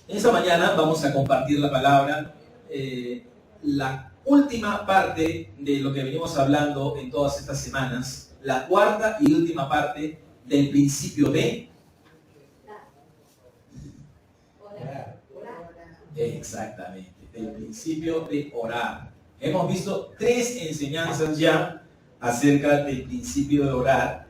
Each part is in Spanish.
En esta mañana vamos a compartir la palabra, la última parte de lo que venimos hablando en todas estas semanas, la cuarta y última parte del principio de orar. Exactamente, del principio de orar. Hemos visto 3 enseñanzas ya acerca del principio de orar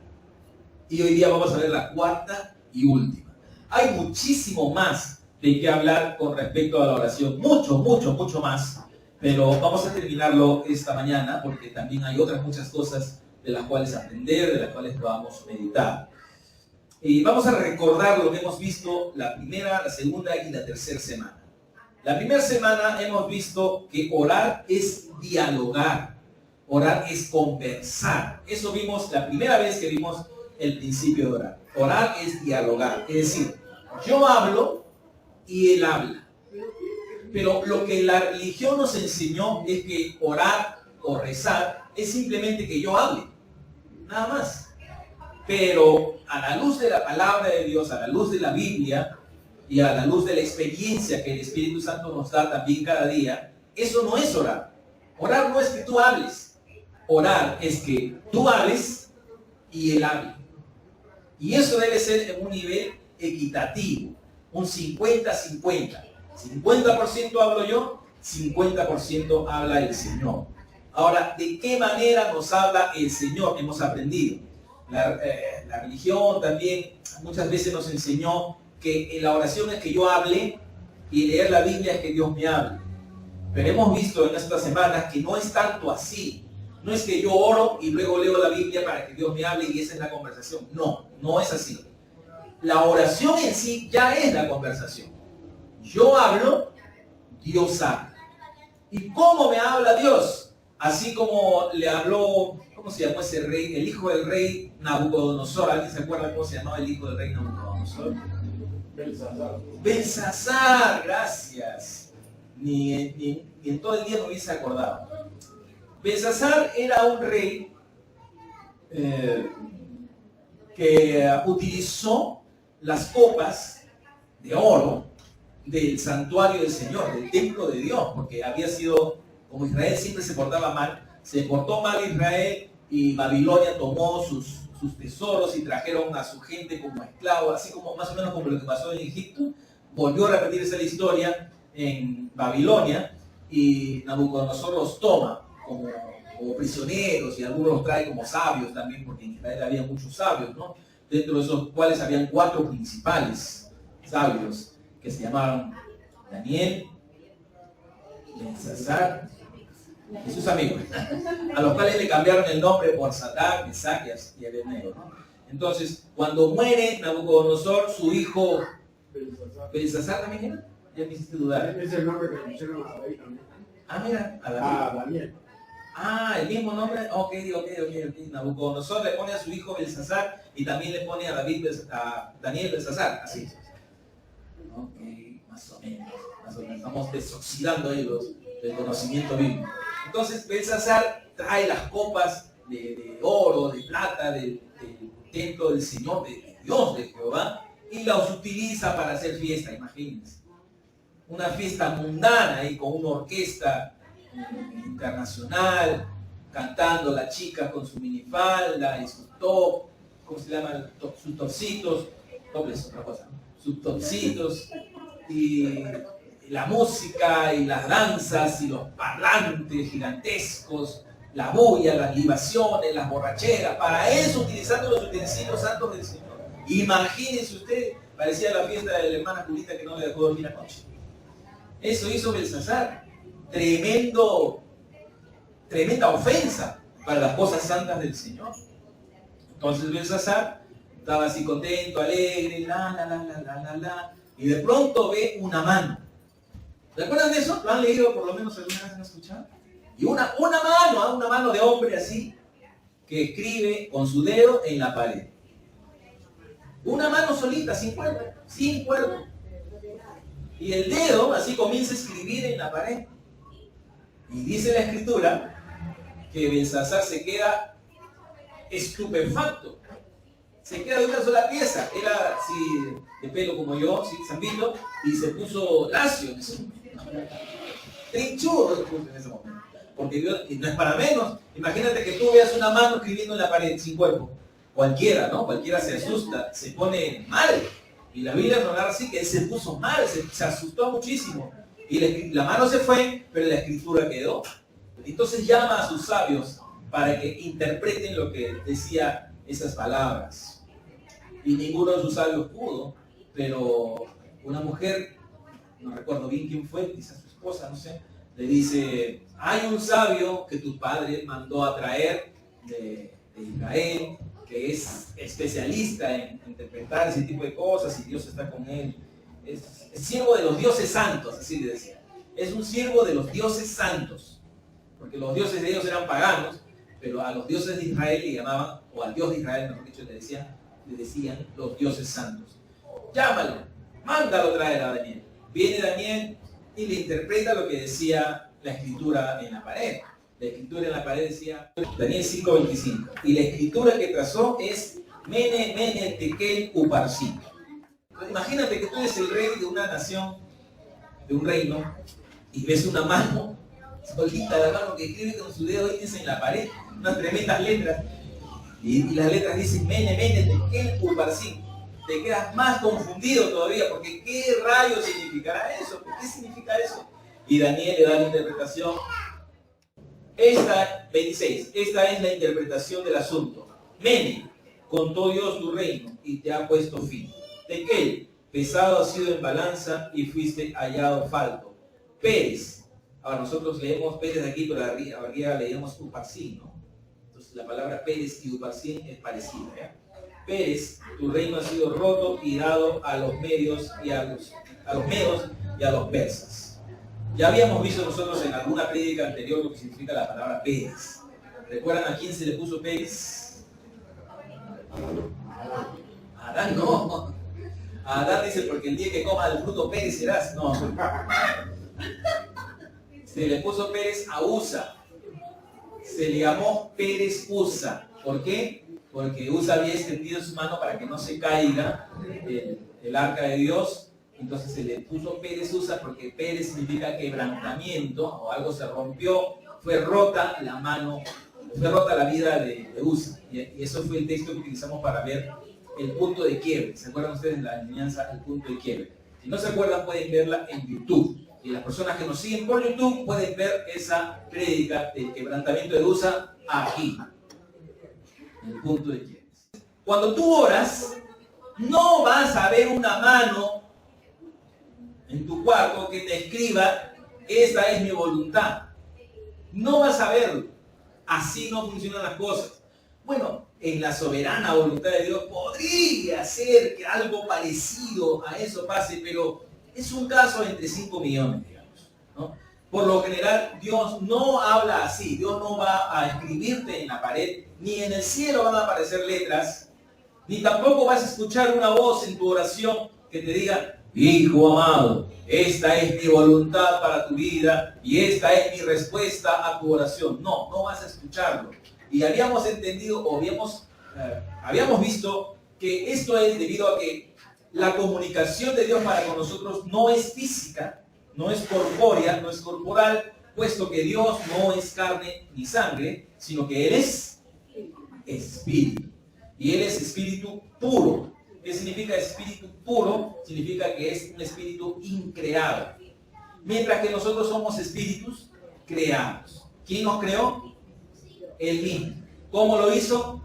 y hoy día vamos a ver la cuarta y última. Hay muchísimo más de qué hablar con respecto a la oración, mucho más, pero vamos a terminarlo esta mañana porque también hay otras muchas cosas de las cuales aprender, de las cuales podamos meditar. Y vamos a recordar lo que hemos visto la primera, la segunda y la tercera semana. La primera semana hemos visto que orar es dialogar, orar es conversar. Eso vimos la primera vez que vimos el principio de orar. Orar es dialogar, es decir, yo hablo y él habla. Pero lo que la religión nos enseñó es que orar o rezar es simplemente que yo hable, nada más. Pero a la luz de la palabra de Dios, a la luz de la Biblia y a la luz de la experiencia que el Espíritu Santo nos da también cada día, eso no es orar. Orar no es que tú hables. Orar es que tú hables y él hable. Y eso debe ser en un nivel equitativo, un 50-50. 50% hablo yo, 50% habla el Señor. Ahora, ¿de qué manera nos habla el Señor? Hemos aprendido. La religión también muchas veces nos enseñó que en la oración es que yo hable y leer la Biblia es que Dios me hable. Pero hemos visto en estas semanas que no es tanto así. No es que yo oro y luego leo la Biblia para que Dios me hable y esa es la conversación. No, no es así. La oración en sí ya es la conversación. Yo hablo, Dios habla. ¿Y cómo me habla Dios? Así como le habló, ¿cómo se llamó ese rey? El hijo del rey Nabucodonosor. ¿Alguien se acuerda cómo se llamaba el hijo del rey Nabucodonosor? Belsasar, gracias. Ni en todo el día me hubiese acordado. Belsasar era un rey que utilizó las copas de oro del santuario del Señor, del templo de Dios, porque había sido, como Israel siempre se portaba mal, se portó mal Israel y Babilonia tomó sus tesoros y trajeron a su gente como esclavos, así como más o menos como lo que pasó en Egipto. Volvió a repetirse la historia en Babilonia y Nabucodonosor los toma como prisioneros y algunos los trae como sabios también, porque en Israel había muchos sabios, ¿no? Dentro de esos cuales habían 4 principales sabios que se llamaban Daniel, Belsasar y sus amigos, a los cuales le cambiaron el nombre por Sadrac, Mesach y Abednego, ¿no? Entonces, cuando muere Nabucodonosor, su hijo Belsasar también era, ya me hiciste dudar. Es el nombre que le pusieron a David también. Ah, mira, a Daniel. Ah, el mismo nombre. Ok. Nabucodonosor le pone a su hijo Belsasar y también le pone a Daniel Belsasar, así. Ok, más o menos. Estamos desoxidando ahí del conocimiento bíblico. Entonces, Belsasar trae las copas de oro, de plata, del templo del Señor, de Dios, de Jehová, y las utiliza para hacer fiesta, imagínense. Una fiesta mundana ahí con una orquesta internacional, cantando la chica con su minifalda y su top, ¿cómo se llama? Sus topsitos, top es otra cosa, ¿no? Sus topsitos, y la música y las danzas y los parlantes gigantescos, la bulla, las libaciones, las borracheras, para eso utilizando los utensilios santos del Señor. Imagínense usted, parecía la fiesta de la hermana Julita que no le dejó dormir anoche. Eso hizo Belsasar. Tremenda ofensa para las cosas santas del Señor. Entonces Belsasar estaba así contento, alegre, y de pronto ve una mano. ¿Recuerdan de eso? ¿Lo han leído? Por lo menos alguna vez han escuchado. Y una mano de hombre así, que escribe con su dedo en la pared. Una mano solita, sin cuerpo. Y el dedo así comienza a escribir en la pared. Y dice la escritura que Belsasar se queda estupefacto. se queda de una sola pieza. Era así de pelo como yo, ¿sí? Zambito, y se puso lacio en ese momento. Trinchudo se puso en ese momento. Porque Dios, y no es para menos. Imagínate que tú veas una mano escribiendo en la pared sin cuerpo. Cualquiera, ¿no? Cualquiera se asusta, se pone mal. Y la Biblia nos narra así que él se puso mal, se asustó muchísimo. Y la mano se fue, pero la escritura quedó. Entonces llama a sus sabios para que interpreten lo que decía esas palabras. Y ninguno de sus sabios pudo, pero una mujer, no recuerdo bien quién fue, quizás su esposa, no sé, le dice, hay un sabio que tu padre mandó a traer de Israel, que es especialista en interpretar ese tipo de cosas y Dios está con él. Es siervo de los dioses santos, así le decía. Es un siervo de los dioses santos, porque los dioses de ellos eran paganos, pero a los dioses de Israel le llamaban, o al Dios de Israel, mejor dicho, le decían los dioses santos. Llámalo, mándalo traer a Daniel. Viene Daniel y le interpreta lo que decía la escritura en la pared. La escritura en la pared decía, Daniel 5:25, y la escritura que trazó es Mene, Mene, Tekel, Uparsin. Imagínate que tú eres el rey de una nación, de un reino, y ves una mano, solita la mano que escribe con su dedo índice en la pared, unas tremendas letras, y las letras dicen Mene, Mene, Tekel, Uparsin. Te quedas más confundido todavía, porque ¿qué rayos significará eso? ¿Qué significa eso? Y Daniel le da la interpretación. 26, esta es la interpretación del asunto. Mene, contó Dios tu reino y te ha puesto fin. Tekel, pesado has sido en balanza y fuiste hallado falto. Pérez, ahora nosotros leemos Pérez aquí, pero arriba leemos Uparsin, ¿no? Entonces la palabra Pérez y Uparsin es parecida, ¿ya? Pérez, tu reino ha sido roto y dado a los medios y a los medos y a los persas. Ya habíamos visto nosotros en alguna prédica anterior lo que significa la palabra Pérez. ¿Recuerdan a quién se le puso Pérez? A Adán no. A Adán dice, porque el día que comas del fruto Pérez serás. No. Se le puso Pérez a Usa. Se le llamó Pérez Usa. ¿Por qué? Porque Usa había extendido su mano para que no se caiga el arca de Dios. Entonces se le puso Pérez Usa porque Pérez significa quebrantamiento, o algo se rompió, fue rota la mano, fue rota la vida de Usa. Y eso fue el texto que utilizamos para ver el punto de quiebre. ¿Se acuerdan ustedes de la enseñanza, el punto de quiebre? Si no se acuerdan, pueden verla en YouTube. Y las personas que nos siguen por YouTube pueden ver esa prédica del quebrantamiento de Usa aquí. El punto de quiebre. Cuando tú oras, no vas a ver una mano en tu cuarto que te escriba, esta es mi voluntad. No vas a verlo. Así no funcionan las cosas. Bueno, en la soberana voluntad de Dios podría ser que algo parecido a eso pase, pero es un caso entre 5 millones, digamos, ¿no? Por lo general, Dios no habla así. Dios no va a escribirte en la pared, ni en el cielo van a aparecer letras, ni tampoco vas a escuchar una voz en tu oración que te diga, hijo amado, esta es mi voluntad para tu vida y esta es mi respuesta a tu oración. No, no vas a escucharlo. Y habíamos entendido, o habíamos visto que esto es debido a que la comunicación de Dios para con nosotros no es física, no es corpórea, no es corporal, puesto que Dios no es carne ni sangre, sino que Él es espíritu. Y Él es espíritu puro. ¿Qué significa espíritu puro? Significa que es un espíritu increado. Mientras que nosotros somos espíritus creados. ¿Quién nos creó? Él mismo. ¿Cómo lo hizo?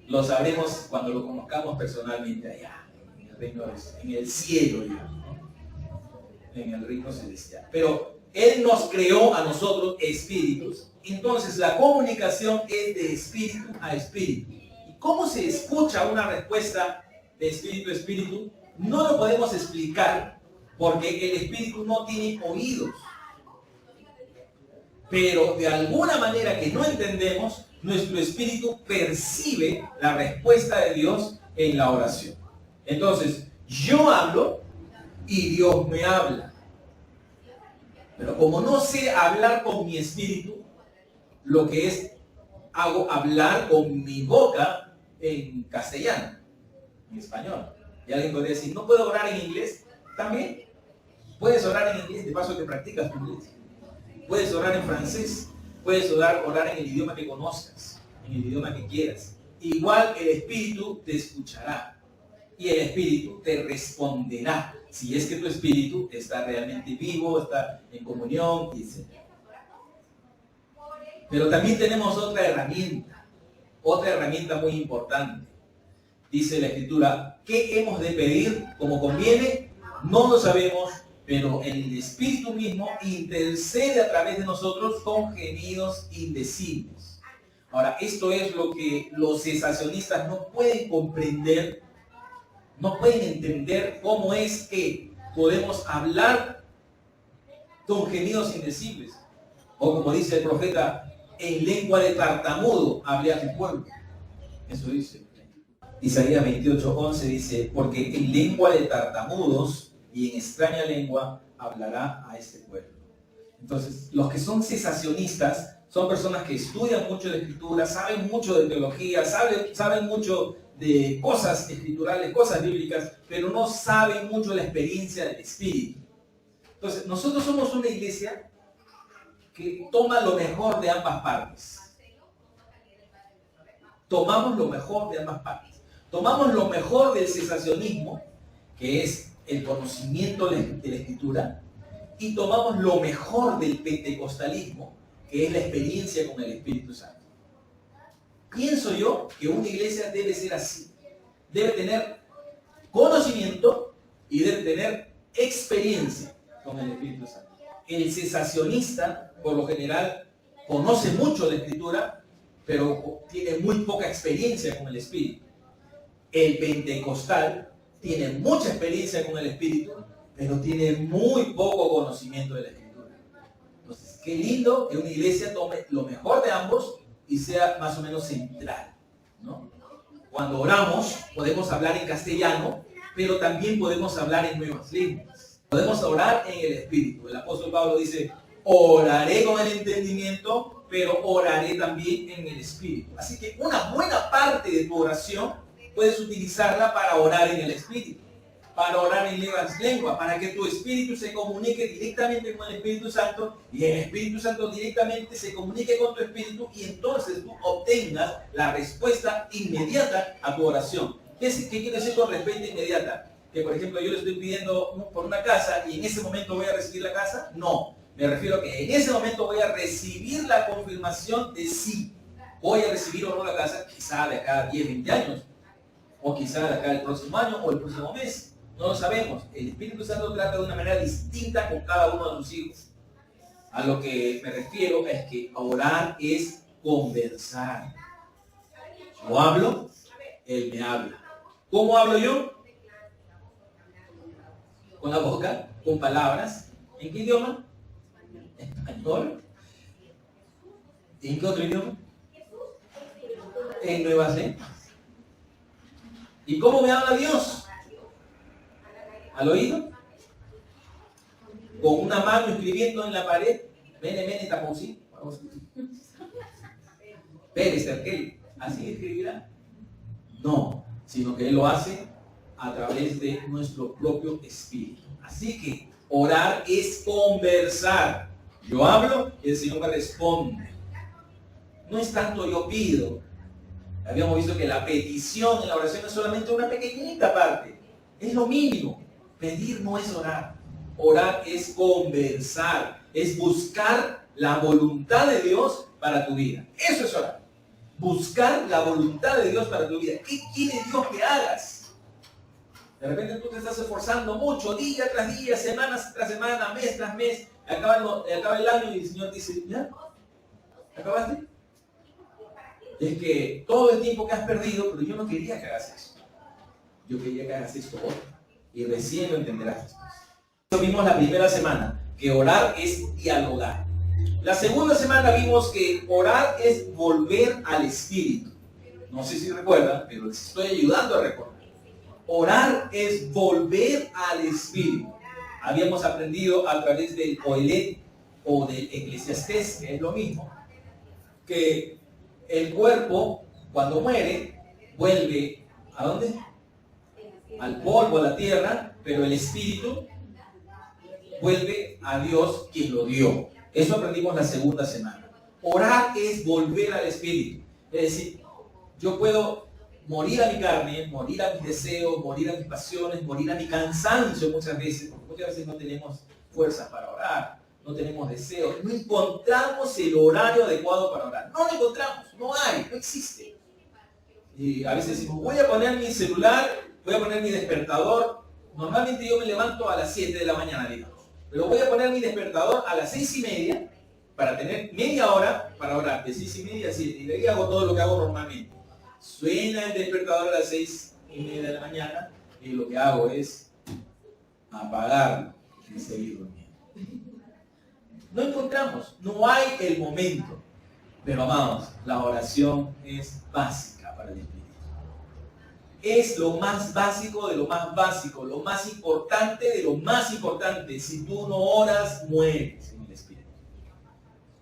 Lo sabremos cuando lo conozcamos personalmente allá, en el reino, en el cielo, digamos, ¿no? En el reino celestial. Pero Él nos creó a nosotros espíritus. Entonces la comunicación es de espíritu a espíritu. ¿Y cómo se escucha una respuesta de espíritu a espíritu? No lo podemos explicar porque el espíritu no tiene oídos. Pero de alguna manera que no entendemos, nuestro espíritu percibe la respuesta de Dios en la oración. Entonces, yo hablo y Dios me habla. Pero como no sé hablar con mi espíritu, lo que es, hago hablar con mi boca en castellano, en español. Y alguien podría decir, ¿no puedo orar en inglés? También. Puedes orar en inglés, de paso que practicas tu inglés. Puedes orar en francés, puedes orar en el idioma que conozcas, en el idioma que quieras. Igual el Espíritu te escuchará y el Espíritu te responderá, si es que tu espíritu está realmente vivo, está en comunión, etc. Pero también tenemos otra herramienta muy importante. Dice la Escritura, ¿qué hemos de pedir como conviene? No lo sabemos, pero el Espíritu mismo intercede a través de nosotros con gemidos indecibles. Ahora, esto es lo que los cesacionistas no pueden comprender, no pueden entender cómo es que podemos hablar con gemidos indecibles. O como dice el profeta, en lengua de tartamudo hablé a mi pueblo. Eso dice. Isaías 28:11 dice, porque en lengua de tartamudos y en extraña lengua hablará a este pueblo. Entonces, los que son cesacionistas son personas que estudian mucho de escritura, saben mucho de teología, saben mucho de cosas escriturales, cosas bíblicas, pero no saben mucho de la experiencia del Espíritu. Entonces, nosotros somos una iglesia que toma lo mejor de ambas partes. Tomamos lo mejor de ambas partes. Tomamos lo mejor del cesacionismo, que es el conocimiento de la Escritura, y tomamos lo mejor del pentecostalismo, que es la experiencia con el Espíritu Santo. Pienso yo que una iglesia debe ser así. Debe tener conocimiento y debe tener experiencia con el Espíritu Santo. El cesacionista, por lo general, conoce mucho de la Escritura, pero tiene muy poca experiencia con el Espíritu. El pentecostal tiene mucha experiencia con el Espíritu, pero tiene muy poco conocimiento de la Escritura. Entonces, qué lindo que una iglesia tome lo mejor de ambos y sea más o menos central, ¿no? Cuando oramos, podemos hablar en castellano, pero también podemos hablar en nuevas lenguas. Podemos orar en el Espíritu. El apóstol Pablo dice, oraré con el entendimiento, pero oraré también en el Espíritu. Así que una buena parte de tu oración puedes utilizarla para orar en el Espíritu, para orar en lenguas, para que tu espíritu se comunique directamente con el Espíritu Santo y el Espíritu Santo directamente se comunique con tu espíritu y entonces tú obtengas la respuesta inmediata a tu oración. ¿Qué quiere decir con respuesta inmediata? Que por ejemplo yo le estoy pidiendo por una casa y en ese momento voy a recibir la casa. No, me refiero a que en ese momento voy a recibir la confirmación de sí. Voy a recibir o no la casa, quizá de acá a 10, 20 años, o quizá de acá el próximo año o el próximo mes. No lo sabemos. El Espíritu Santo trata de una manera distinta con cada uno de sus hijos. A lo que me refiero es que orar es conversar. Yo hablo, Él me habla. ¿Cómo hablo yo? Con la boca, con palabras. ¿En qué idioma? Español. ¿En qué otro idioma? En nuevas lenguas. ¿Y cómo me habla Dios? ¿Al oído? Con una mano escribiendo en la pared. Mene, taposí. Pérez, Terquel. ¿Así escribirá? No, sino que Él lo hace a través de nuestro propio espíritu. Así que orar es conversar. Yo hablo y el Señor me responde. No es tanto yo pido. Habíamos visto que la petición en la oración es solamente una pequeñita parte. Es lo mínimo. Pedir no es orar. Orar es conversar. Es buscar la voluntad de Dios para tu vida. Eso es orar. Buscar la voluntad de Dios para tu vida. ¿Qué quiere Dios que hagas? De repente tú te estás esforzando mucho, día tras día, semana tras semana, mes tras mes. Acaba el año y el Señor dice, ¿ya? ¿Acabaste? Es que todo el tiempo que has perdido, pero yo no quería que hagas eso. Yo quería que hagas esto otro. Y recién lo entenderás después. Vimos la primera semana que orar es dialogar. La segunda semana vimos que orar es volver al Espíritu. No sé si recuerdan, pero les estoy ayudando a recordar. Orar es volver al Espíritu. Habíamos aprendido a través del Coelet o del Eclesiastés, que es lo mismo, que el cuerpo, cuando muere, vuelve, ¿a dónde? Al polvo, a la tierra, pero el espíritu vuelve a Dios quien lo dio. Eso aprendimos la segunda semana. Orar es volver al espíritu. Es decir, yo puedo morir a mi carne, morir a mis deseos, morir a mis pasiones, morir a mi cansancio muchas veces. Muchas veces no tenemos fuerzas para orar, no tenemos deseos, no encontramos el horario adecuado para orar. No lo encontramos, no hay, no existe. Y a veces decimos, voy a poner mi celular, voy a poner mi despertador. Normalmente yo me levanto a las 7 de la mañana, digamos. Pero voy a poner mi despertador a las 6:30 para tener media hora para orar, de 6:30 a 7. Y de ahí hago todo lo que hago normalmente. Suena el despertador a las 6:30 de la mañana y lo que hago es apagarlo y seguir durmiendo. No encontramos, no hay el momento. Pero amados, la oración es básica para el Espíritu. Es lo más básico de lo más básico, lo más importante de lo más importante. Si tú no oras, mueres en el Espíritu.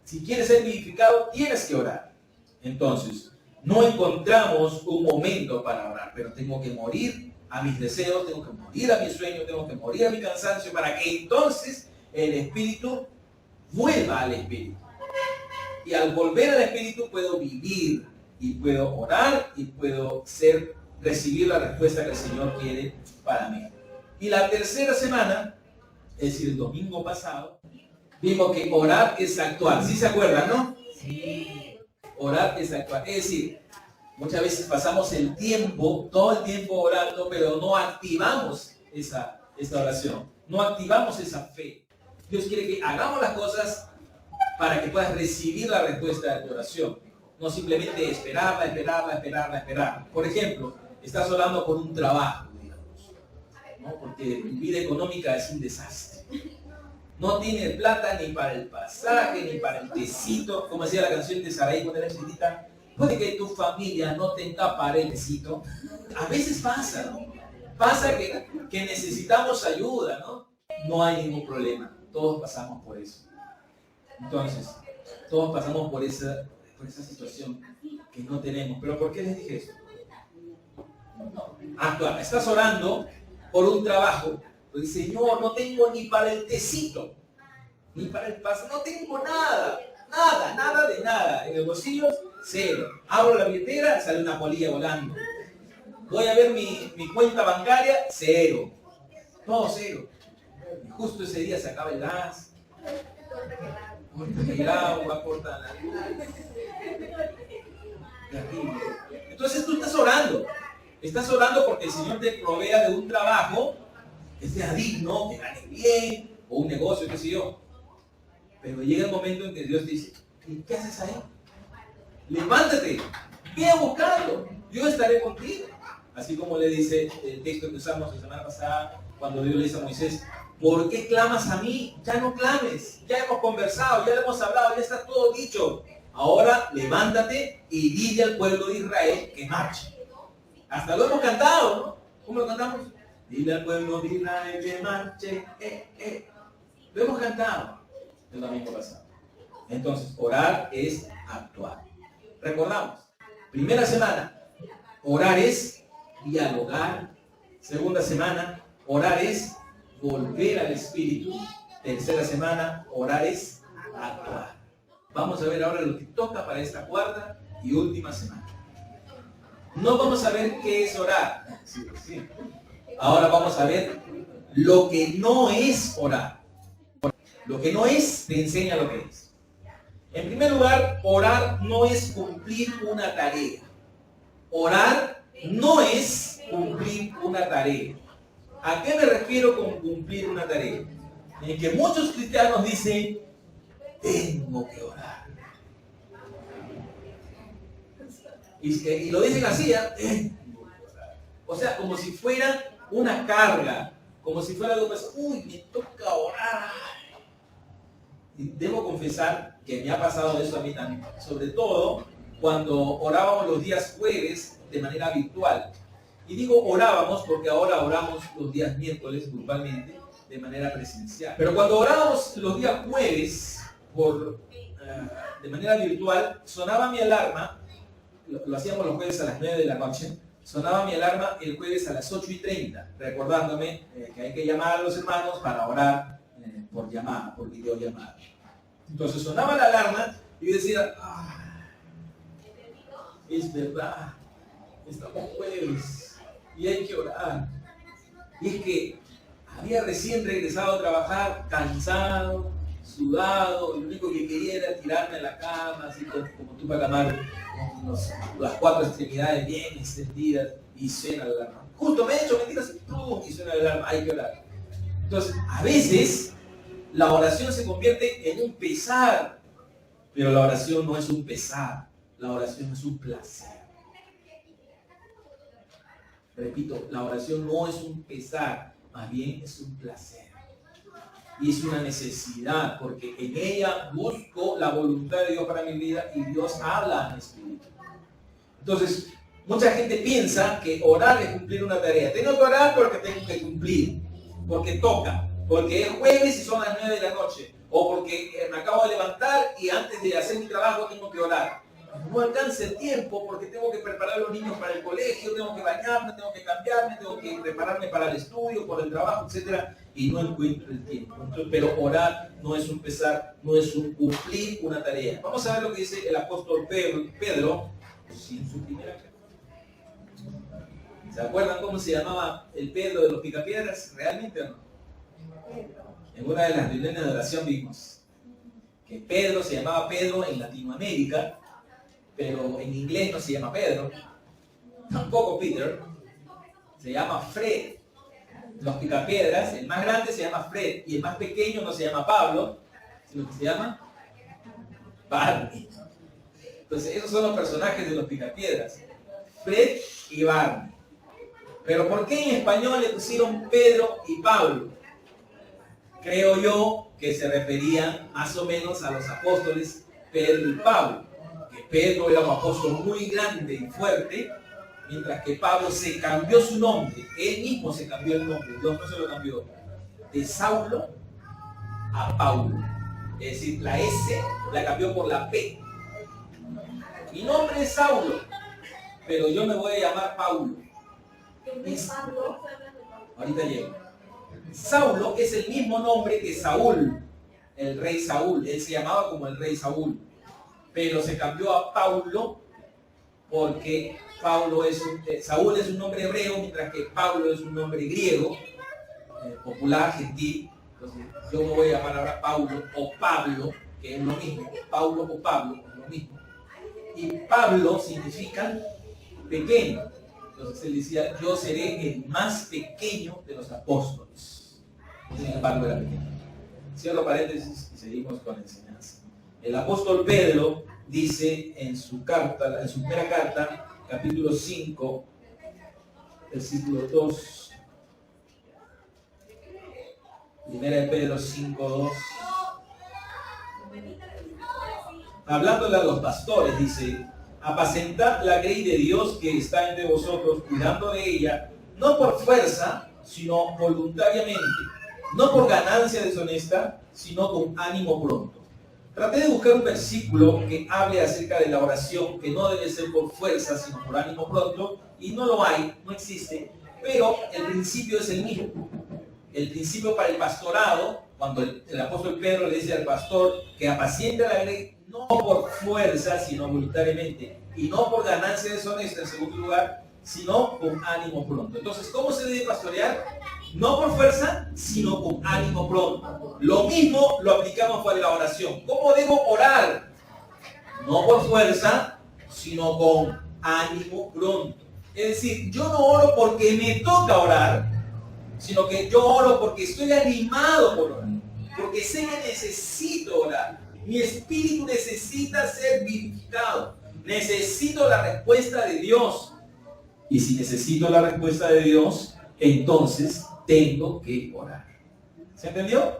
Si quieres ser vivificado, tienes que orar. Entonces, no encontramos un momento para orar, pero tengo que morir a mis deseos, tengo que morir a mis sueños, tengo que morir a mi cansancio para que entonces el Espíritu vuelva al Espíritu. Y al volver al Espíritu puedo vivir y puedo orar y puedo recibir la respuesta que el Señor quiere para mí. Y la tercera semana, es decir, el domingo pasado, vimos que orar es actuar. ¿Sí se acuerdan, no? Sí. Orar es actuar. Es decir, muchas veces pasamos todo el tiempo orando, pero no activamos esa oración. No activamos esa fe. Dios quiere que hagamos las cosas para que puedas recibir la respuesta de tu oración. No simplemente esperarla. Por ejemplo, estás orando por un trabajo, digamos, ¿no? Porque tu vida económica es un desastre. No tienes plata ni para el pasaje, ni para el tecito. Como decía la canción de Saraí cuando era chiquitita, puede que tu familia no tenga para el tecito. A veces pasa, ¿no? Pasa que necesitamos ayuda, ¿no? No hay ningún problema. Todos pasamos por eso. Entonces, todos pasamos por esa situación que no tenemos. ¿Pero por qué les dije eso? Actuar. Estás orando por un trabajo. Pues, Señor, no tengo ni para el tecito, ni para el paso. No tengo nada de nada. En el bolsillo, cero. Abro la billetera, sale una polilla volando. Voy a ver mi cuenta bancaria, cero. Todo cero. Y justo ese día se acaba el gas. Cortan el agua, cortan la luz. Terrible. Entonces tú estás orando. Estás orando porque el Señor te provea de un trabajo que sea digno, que gane bien, o un negocio, qué sé yo. Pero llega el momento en que Dios dice, ¿qué haces ahí? Levántate, ve a buscarlo, yo estaré contigo. Así como le dice el texto que usamos la semana pasada, cuando Dios le dice a Moisés, ¿por qué clamas a mí? Ya no clames, ya hemos conversado, ya hemos hablado, ya está todo dicho. Ahora levántate y dile al pueblo de Israel que marche. Hasta lo hemos cantado, ¿no? ¿Cómo lo cantamos? Dile al pueblo de Israel que marche. Lo hemos cantado el domingo pasado. Entonces, orar es actuar. Recordamos, primera semana, orar es dialogar. Segunda semana, orar es volver al Espíritu. Tercera semana, orar es actuar. Vamos a ver ahora lo que toca para esta cuarta y última semana. No vamos a ver qué es orar. Sí. Ahora vamos a ver lo que no es orar. Lo que no es, te enseña lo que es. En primer lugar, orar no es cumplir una tarea. Orar no es cumplir una tarea. ¿A qué me refiero con cumplir una tarea? En que muchos cristianos dicen, tengo que orar. Y lo dicen así, ¿eh? O sea, como si fuera una carga, como si fuera algo más, uy, me toca orar. Y debo confesar que me ha pasado eso a mí también, sobre todo cuando orábamos los días jueves de manera virtual. Y digo orábamos porque ahora oramos los días miércoles grupalmente de manera presencial. Pero cuando orábamos los días jueves de manera virtual, sonaba mi alarma, lo hacíamos los jueves a las 9 de la noche, sonaba mi alarma el jueves a las 8:30, recordándome que hay que llamar a los hermanos para orar por llamada, por videollamada. Entonces sonaba la alarma y yo decía, es verdad, estamos jueves y hay que orar. Y es que había recién regresado a trabajar, cansado, sudado, y lo único que quería era tirarme en la cama, así como tú para camar, con las 4 extremidades bien extendidas, y suena la alarma. Justo me he hecho mentiras y suena la alarma, hay que orar. Entonces, a veces, la oración se convierte en un pesar, pero la oración no es un pesar, la oración es un placer. Repito, la oración no es un pesar, más bien es un placer. Y es una necesidad, porque en ella busco la voluntad de Dios para mi vida y Dios habla a mi espíritu. Entonces, mucha gente piensa que orar es cumplir una tarea. Tengo que orar porque tengo que cumplir, porque toca, porque es jueves y son las 9 de la noche, o porque me acabo de levantar y antes de hacer mi trabajo tengo que orar. No alcanza el tiempo porque tengo que preparar a los niños para el colegio, tengo que bañarme, tengo que cambiarme, tengo que prepararme para el estudio, para el trabajo, etc. Y no encuentro el tiempo. Entonces, pero orar no es un pesar, no es un cumplir una tarea. Vamos a ver lo que dice el apóstol Pedro en su primera carta. ¿Se acuerdan cómo se llamaba el Pedro de los Picapiedras? ¿Realmente o no? En una de las reuniones de oración vimos que Pedro se llamaba Pedro en Latinoamérica, pero en inglés no se llama Pedro, tampoco Peter, se llama Fred. Los Picapiedras, el más grande se llama Fred y el más pequeño no se llama Pablo, sino que se llama Barney. Entonces esos son los personajes de los Picapiedras, Fred y Barney. Pero ¿por qué en español le pusieron Pedro y Pablo? Creo yo que se refería más o menos a los apóstoles Pedro y Pablo. Que Pedro era un apóstol muy grande y fuerte, mientras que Pablo se cambió su nombre. Él mismo se cambió el nombre, Dios no se lo cambió, de Saulo a Paulo. Es decir, la S la cambió por la P. Mi nombre es Saulo, pero yo me voy a llamar Paulo. Ahorita llego. Saulo es el mismo nombre que Saúl, el rey Saúl. Él se llamaba como el rey Saúl, pero se cambió a Paulo porque Saúl es un nombre hebreo, mientras que Pablo es un nombre griego, popular, gentil. Entonces yo me voy a llamar ahora Paulo o Pablo, que es lo mismo. Paulo o Pablo es lo mismo. Y Pablo significa pequeño. Entonces él decía, yo seré el más pequeño de los apóstoles. Sin embargo era pequeño. Cierro paréntesis y seguimos con la enseñanza. El apóstol Pedro dice en su carta, en su primera carta, capítulo 5, versículo 2. Primera de Pedro 5, 2. Hablándole a los pastores, dice, apacentad la grey de Dios que está entre vosotros, cuidando de ella, no por fuerza, sino voluntariamente, no por ganancia deshonesta, sino con ánimo pronto. Traté de buscar un versículo que hable acerca de la oración, que no debe ser por fuerza, sino por ánimo pronto, y no lo hay, no existe, pero el principio es el mismo. El principio para el pastorado, cuando el apóstol Pedro le dice al pastor que apaciente la grey, no por fuerza, sino voluntariamente, y no por ganancia deshonesta, en segundo lugar, sino con ánimo pronto. Entonces, ¿cómo se debe pastorear? No por fuerza, sino con ánimo pronto. Lo mismo lo aplicamos para la oración. ¿Cómo debo orar? No por fuerza, sino con ánimo pronto. Es decir, yo no oro porque me toca orar, sino que yo oro porque estoy animado por orar, porque sé que necesito orar. Mi espíritu necesita ser vivificado. Necesito la respuesta de Dios. Y si necesito la respuesta de Dios, entonces tengo que orar. ¿Se entendió?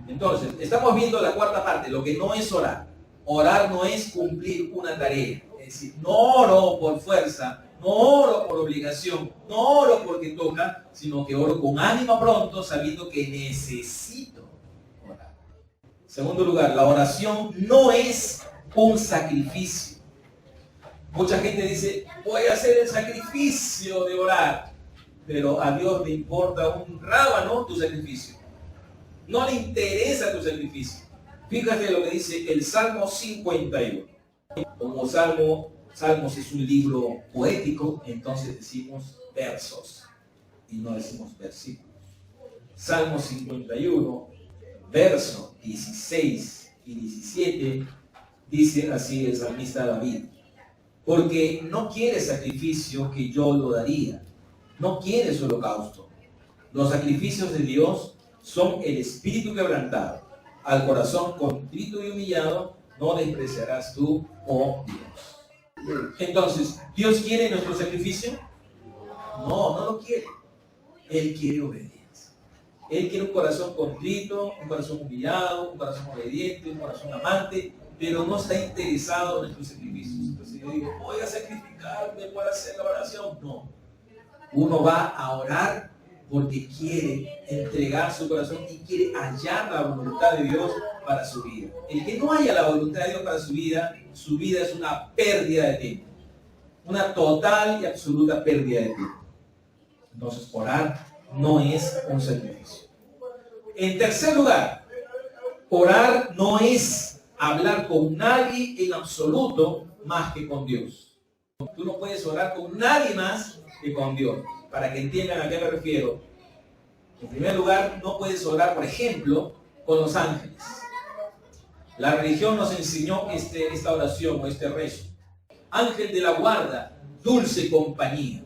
Entonces, estamos viendo la cuarta parte, lo que no es orar. Orar no es cumplir una tarea. Es decir, no oro por fuerza, no oro por obligación, no oro porque toca, sino que oro con ánimo pronto, sabiendo que necesito orar. Segundo lugar, la oración no es un sacrificio. Mucha gente dice, voy a hacer el sacrificio de orar, pero a Dios le importa un rábano tu sacrificio. No le interesa tu sacrificio. Fíjate lo que dice el Salmo 51. Como Salmos es un libro poético, entonces decimos versos y no decimos versículos. Salmo 51, verso 16 y 17, dice así el salmista David: porque no quieres sacrificio que yo lo daría, no quieres holocausto. Los sacrificios de Dios son el espíritu quebrantado, al corazón contrito y humillado no despreciarás tú, oh Dios. Entonces, ¿Dios quiere nuestro sacrificio? No, no lo quiere. Él quiere obediencia. Él quiere un corazón contrito, un corazón humillado, un corazón obediente, un corazón amante, pero no está interesado en nuestros sacrificios. Entonces yo digo, voy a sacrificarme para hacer la oración. No. Uno va a orar porque quiere entregar su corazón y quiere hallar la voluntad de Dios para su vida. El que no haya la voluntad de Dios para su vida es una pérdida de tiempo. Una total y absoluta pérdida de tiempo. Entonces, orar no es un sacrificio. En tercer lugar, orar no es hablar con nadie en absoluto más que con Dios. Tú no puedes orar con nadie más que con Dios. Para que entiendan a qué me refiero. En primer lugar, no puedes orar, por ejemplo, con los ángeles. La religión nos enseñó esta oración o este rezo. Ángel de la guarda, dulce compañía,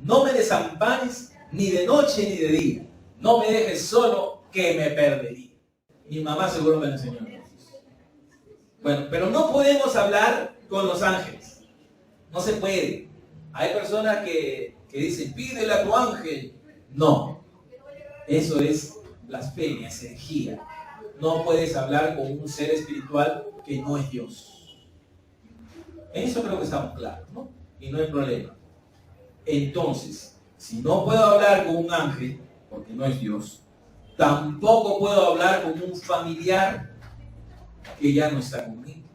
no me desampares ni de noche ni de día. No me dejes solo, que me perdería. Mi mamá seguro me lo enseñó. Bueno, pero no podemos hablar con los ángeles. No se puede. Hay personas que dicen, pídele a tu ángel. No. Eso es blasfemia, es herejía. No puedes hablar con un ser espiritual que no es Dios. En eso creo que estamos claros, ¿no? Y no hay problema. Entonces, si no puedo hablar con un ángel, porque no es Dios, tampoco puedo hablar con un familiar que ya no está conmigo.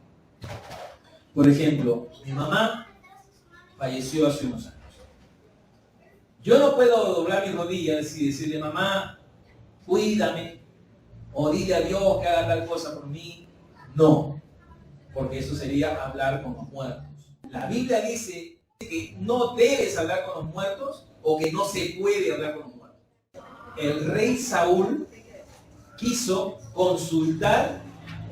Por ejemplo, mi mamá falleció hace unos años. Yo no puedo doblar mis rodillas y decirle, mamá, cuídame, o dile a Dios que haga tal cosa por mí. No, porque eso sería hablar con los muertos. La Biblia dice que no debes hablar con los muertos o que no se puede hablar con los muertos. El rey Saúl quiso consultar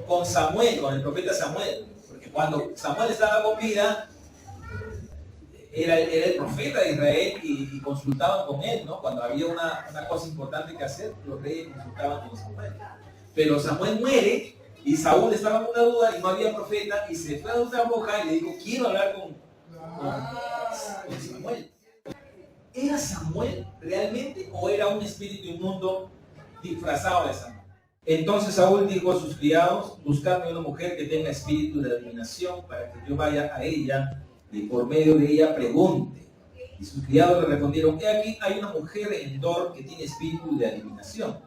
con Samuel, con el profeta Samuel, porque cuando Samuel estaba con vida, era el profeta de Israel y consultaban con él, ¿no? Cuando había una cosa importante que hacer, los reyes consultaban con Samuel. Pero Samuel muere y Saúl estaba con una duda y no había profeta y se fue a otra boca y le dijo, quiero hablar con Samuel. ¿Era Samuel realmente o era un espíritu inmundo disfrazado de Samuel? Entonces Saúl dijo a sus criados, buscadme una mujer que tenga espíritu de adivinación para que yo vaya a ella y por medio de ella pregunte. Y sus criados le respondieron, aquí hay una mujer en Endor que tiene espíritu de adivinación.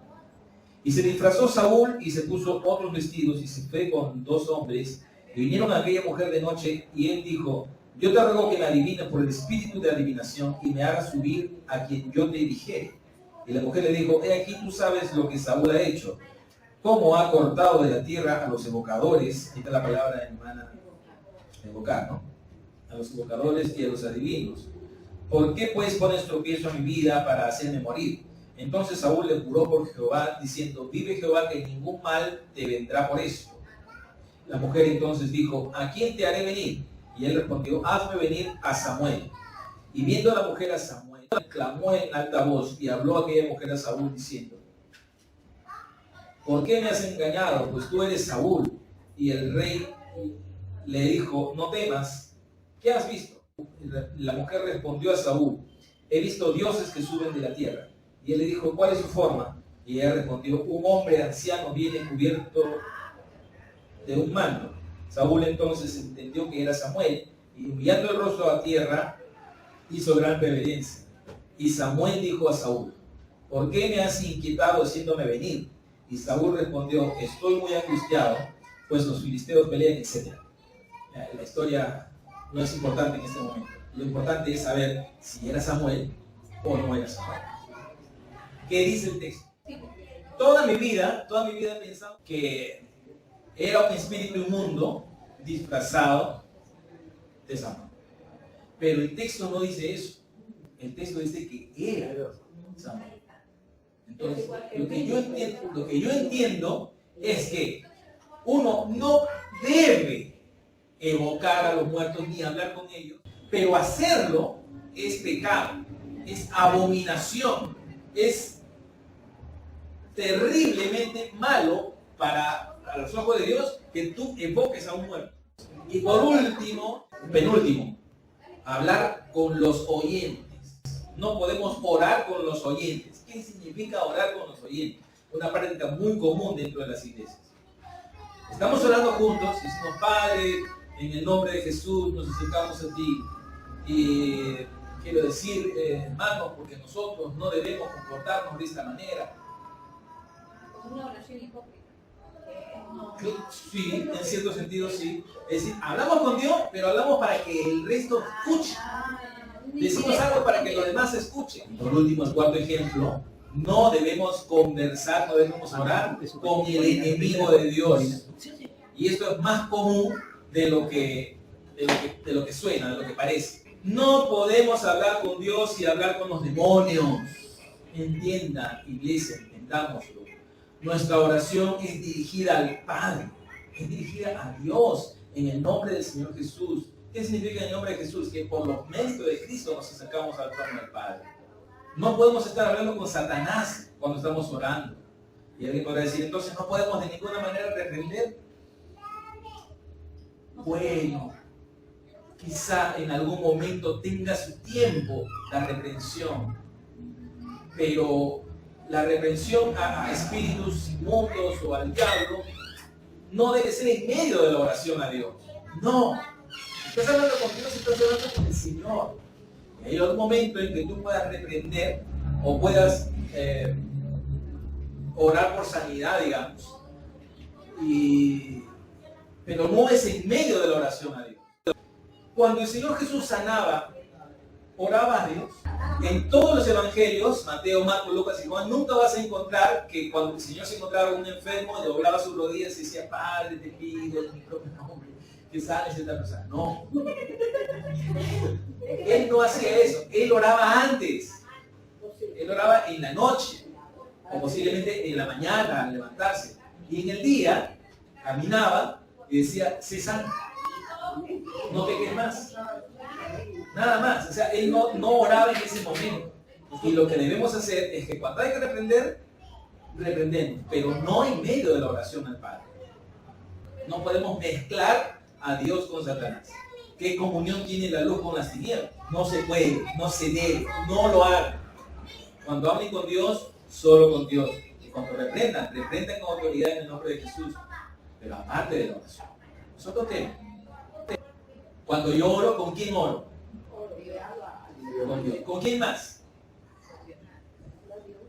Y se disfrazó Saúl y se puso otros vestidos y se fue con 2 hombres y vinieron a aquella mujer de noche y él dijo, yo te ruego que me adivines por el espíritu de adivinación y me hagas subir a quien yo te dijere. Y la mujer le dijo, aquí tú sabes lo que Saúl ha hecho, cómo ha cortado de la tierra a los evocadores, esta es la palabra hermana, evocar, ¿no? A los evocadores y a los adivinos. ¿Por qué pues pones tropiezo a mi vida para hacerme morir? Entonces Saúl le juró por Jehová, diciendo, vive Jehová que ningún mal te vendrá por esto. La mujer entonces dijo, ¿a quién te haré venir? Y él respondió, hazme venir a Samuel. Y viendo a la mujer a Samuel, clamó en alta voz y habló a aquella mujer a Saúl diciendo, ¿por qué me has engañado? Pues tú eres Saúl. Y el rey le dijo, no temas. ¿Qué has visto? La mujer respondió a Saúl, he visto dioses que suben de la tierra. Y él le dijo, ¿cuál es su forma? Y ella respondió, un hombre anciano viene cubierto de un manto. Saúl entonces entendió que era Samuel, y humillando el rostro a tierra, hizo gran reverencia. Y Samuel dijo a Saúl, ¿por qué me has inquietado haciéndome venir? Y Saúl respondió, estoy muy angustiado, pues los filisteos pelean, etc. La historia no es importante en este momento. Lo importante es saber si era Samuel o no era Samuel. ¿Qué dice el texto? Toda mi vida he pensado que era un espíritu inmundo disfrazado de Samuel. Pero el texto no dice eso. El texto dice que era Samuel. Entonces, lo que yo entiendo es que uno no debe evocar a los muertos ni hablar con ellos, pero hacerlo es pecado, es abominación, es terriblemente malo para los ojos de Dios que tú evoques a un muerto. Y por último, penúltimo, hablar con los oyentes. No podemos orar con los oyentes. ¿Qué significa orar con los oyentes? Una práctica muy común dentro de las iglesias. Estamos orando juntos, decimos, Padre, en el nombre de Jesús nos acercamos a ti. Y quiero decir, hermanos, porque nosotros no debemos comportarnos de esta manera. Una oración hipócrita. Sí, en cierto sentido sí. Es decir, hablamos con Dios, pero hablamos para que el resto escuche. Decimos algo para que los demás escuchen. Por último, el cuarto ejemplo, no debemos conversar, no debemos orar con el enemigo de Dios. Y esto es más común de lo que suena, de lo que parece. No podemos hablar con Dios y hablar con los demonios. Entienda, iglesia, entendámoslo. Nuestra oración es dirigida al Padre, es dirigida a Dios en el nombre del Señor Jesús. ¿Qué significa en el nombre de Jesús? Que por los méritos de Cristo nos acercamos al trono del Padre. No podemos estar hablando con Satanás cuando estamos orando. Y alguien podrá decir, entonces no podemos de ninguna manera reprender. Bueno, quizá en algún momento tenga su tiempo la reprensión, pero la reprensión a espíritus inmundos o al diablo no debe ser en medio de la oración a Dios. No. Estás hablando con Dios y estás hablando con el Señor. Y hay un momento en que tú puedas reprender o puedas orar por sanidad, digamos. Pero no es en medio de la oración a Dios. Cuando el Señor Jesús sanaba, oraba a Dios. En todos los evangelios, Mateo, Marcos, Lucas y Juan, nunca vas a encontrar que cuando el Señor se encontraba con un enfermo, doblaba sus rodillas y decía, Padre, te pido en mi propio nombre que sanes esta persona. No. Él no hacía eso. Él oraba antes. Él oraba en la noche, o posiblemente en la mañana al levantarse. Y en el día caminaba y decía, sé sano, no peques más. Nada más. O sea, él no oraba en ese momento. Y lo que debemos hacer es que cuando hay que reprender, reprendemos, pero no en medio de la oración al Padre. No podemos mezclar a Dios con Satanás. ¿Qué comunión tiene la luz con las tinieblas? No se puede, no se debe, no lo hagan. Cuando hablen con Dios, solo con Dios. Y cuando reprendan con autoridad en el nombre de Jesús. Pero aparte de la oración. Es otro tema. Cuando yo oro, ¿con quién oro? Con Dios. ¿Con quién más?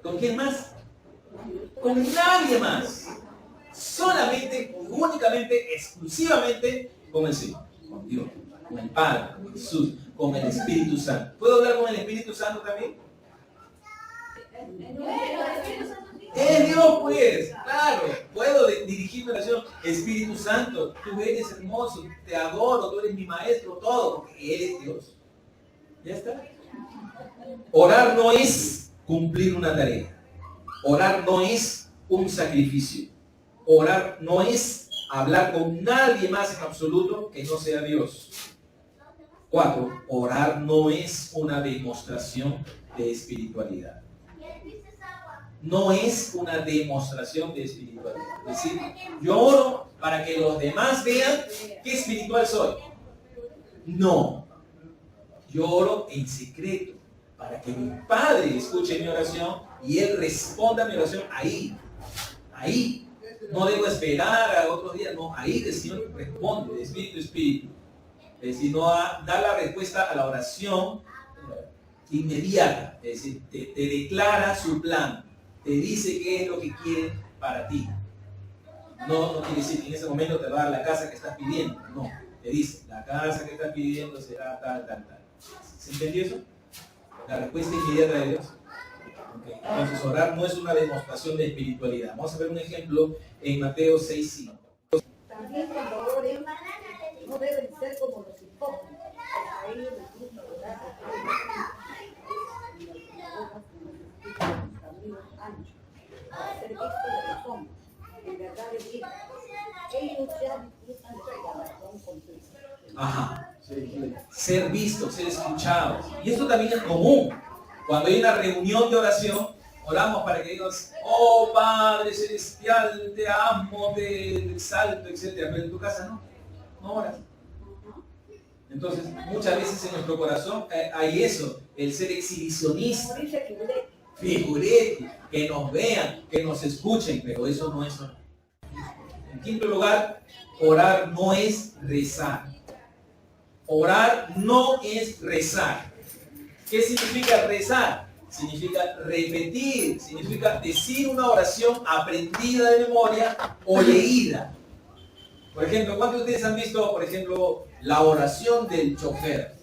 ¿Con quién más? Con nadie más. Solamente, únicamente, exclusivamente con el Señor, con Dios, con el Padre, con Jesús, con el Espíritu Santo. ¿Puedo hablar con el Espíritu Santo también? Es Dios, pues, claro. Puedo dirigir mi oración. Espíritu Santo, tú eres hermoso, te adoro, tú eres mi maestro, todo, porque Él es Dios. ¿Ya está? Orar no es cumplir una tarea. Orar no es un sacrificio. Orar no es hablar con nadie más en absoluto que no sea Dios. 4. Orar no es una demostración de espiritualidad. No es una demostración de espiritualidad. Es decir, yo oro para que los demás vean qué espiritual soy. No. Yo oro en secreto para que mi Padre escuche mi oración y Él responda a mi oración ahí. Ahí. No debo esperar a otros días. No, ahí el Señor responde de espíritu a espíritu. Es decir, no da la respuesta a la oración inmediata. Es decir, te declara su plan. Te dice qué es lo que quiere para ti. No quiere decir que en ese momento te va a dar la casa que estás pidiendo. No. te dice, la casa que estás pidiendo será tal, tal, tal. ¿Se entendió eso? La respuesta inmediata de Dios. Okay. Entonces, orar no es una demostración de espiritualidad. Vamos a ver un ejemplo en Mateo 6:5. También cuando oren, no deben ser como los hipócritas, que a ellos les gusta orar caminos anchos, para ser vistos de los hombres. En verdad les digo, ellos ya disfrutan de su galardón completo. Ajá. Ser vistos, ser escuchados. Y esto también es común. Cuando hay una reunión de oración, oramos para que digas, oh Padre Celestial, te amo, te exalto, etc. Pero en tu casa no oras. Entonces, muchas veces en nuestro corazón hay eso, el ser exhibicionista, Como dice Figurete, figurete, que nos vean, que nos escuchen, pero eso no es orar. En quinto lugar, orar no es rezar. Orar no es rezar. ¿Qué significa rezar? Significa repetir, significa decir una oración aprendida de memoria o leída. Por ejemplo, ¿cuántos de ustedes han visto, por ejemplo, la oración del chofer?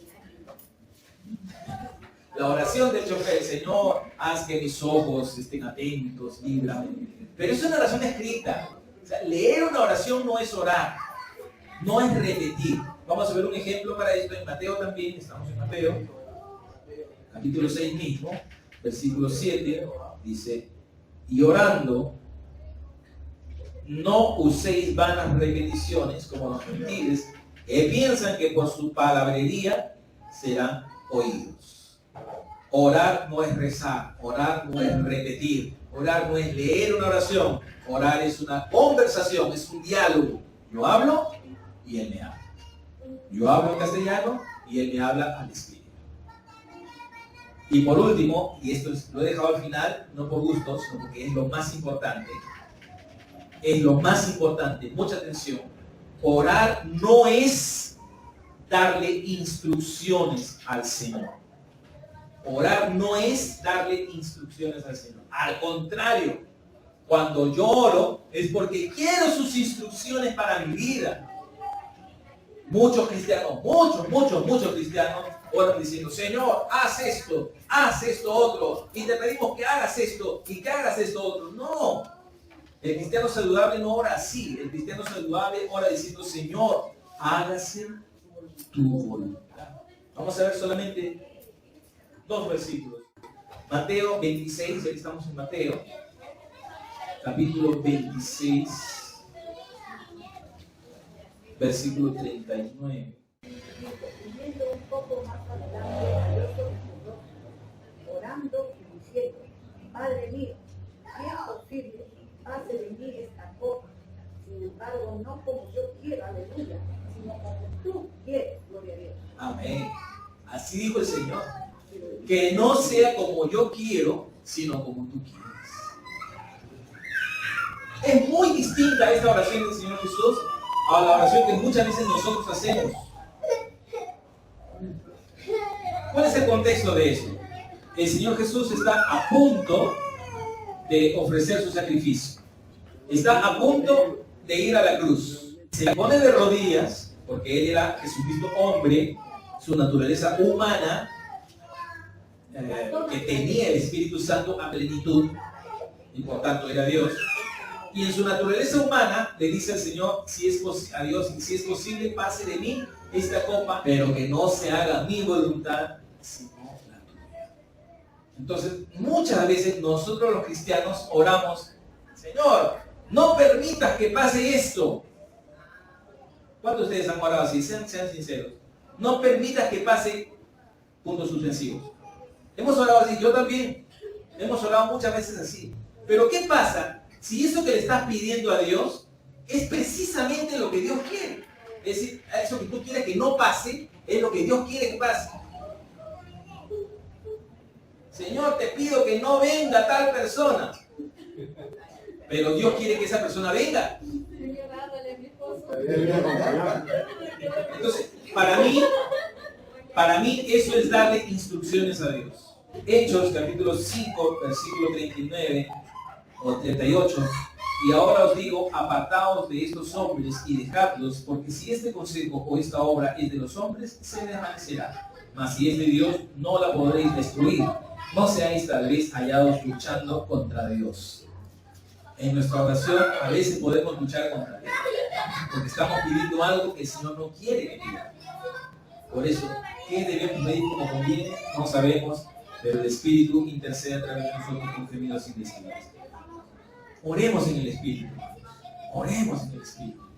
La oración del chofer, Señor, haz que mis ojos estén atentos, líbrame. Pero es una oración escrita. O sea, leer una oración no es orar, no es repetir. Vamos a ver un ejemplo para esto en Mateo también, estamos en Mateo, capítulo 6 mismo, versículo 7, dice, y orando, no uséis vanas repeticiones como los gentiles, que piensan que por su palabrería serán oídos. Orar no es rezar, orar no es repetir, orar no es leer una oración, orar es una conversación, es un diálogo. Yo hablo y él me habla. Yo hablo en castellano y él me habla al espíritu. Y por último, y esto lo he dejado al final, no por gusto, sino porque es lo más importante. Es lo más importante, mucha atención. Orar no es darle instrucciones al Señor. Orar no es darle instrucciones al Señor. Al contrario, cuando yo oro es porque quiero sus instrucciones para mi vida. Muchos cristianos, muchos cristianos oran diciendo, Señor, haz esto otro, y te pedimos que hagas esto y que hagas esto otro. No, el cristiano saludable no ora así. El cristiano saludable ora diciendo, Señor, hágase tu voluntad. Vamos a ver solamente 2 versículos. Mateo 26, ya estamos en Mateo, capítulo 26. Versículo 39. yendo un poco más adelante al otro recurso, orando y diciendo, Padre mío, si es posible, pase de mí esta copa. Sin embargo, no como yo quiero, aleluya, sino como tú quieres, gloria a Dios. Amén. Así dijo el Señor. Que no sea como yo quiero, sino como tú quieres. Es muy distinta esta oración del Señor Jesús a la oración que muchas veces nosotros hacemos. ¿Cuál es el contexto de esto? El Señor Jesús está a punto de ofrecer su sacrificio. Está a punto de ir a la cruz. Se pone de rodillas, porque Él era Jesucristo hombre, su naturaleza humana, que tenía el Espíritu Santo a plenitud, y por tanto era Dios. Y en su naturaleza humana le dice al Señor, a Dios, si es posible, pase de mí esta copa, pero que no se haga mi voluntad, sino la tuya. Entonces, muchas veces nosotros los cristianos oramos, Señor, no permitas que pase esto. ¿Cuántos de ustedes han orado así? Sean sinceros. No permitas que pase, puntos suspensivos. Hemos orado así, yo también. Hemos orado muchas veces así. Pero ¿qué pasa si eso que le estás pidiendo a Dios es precisamente lo que Dios quiere? Es decir, eso que tú quieres que no pase, es lo que Dios quiere que pase. Señor, te pido que no venga tal persona. Pero Dios quiere que esa persona venga. Entonces, para mí eso es darle instrucciones a Dios. Hechos capítulo 5, versículo 39 o 38, Y ahora os digo, apartaos de estos hombres y dejadlos, porque si este consejo o esta obra es de los hombres, se desvanecerá. Mas si es de Dios, no la podréis destruir. No seáis tal vez hallados luchando contra Dios. En nuestra oración a veces podemos luchar contra Dios, porque estamos pidiendo algo que el Señor no quiere que pidamos. Por eso, ¿qué debemos pedir como conviene? No sabemos, pero el Espíritu intercede a través de nosotros con gemidos indecibles. Oremos en el Espíritu. Oremos en el Espíritu.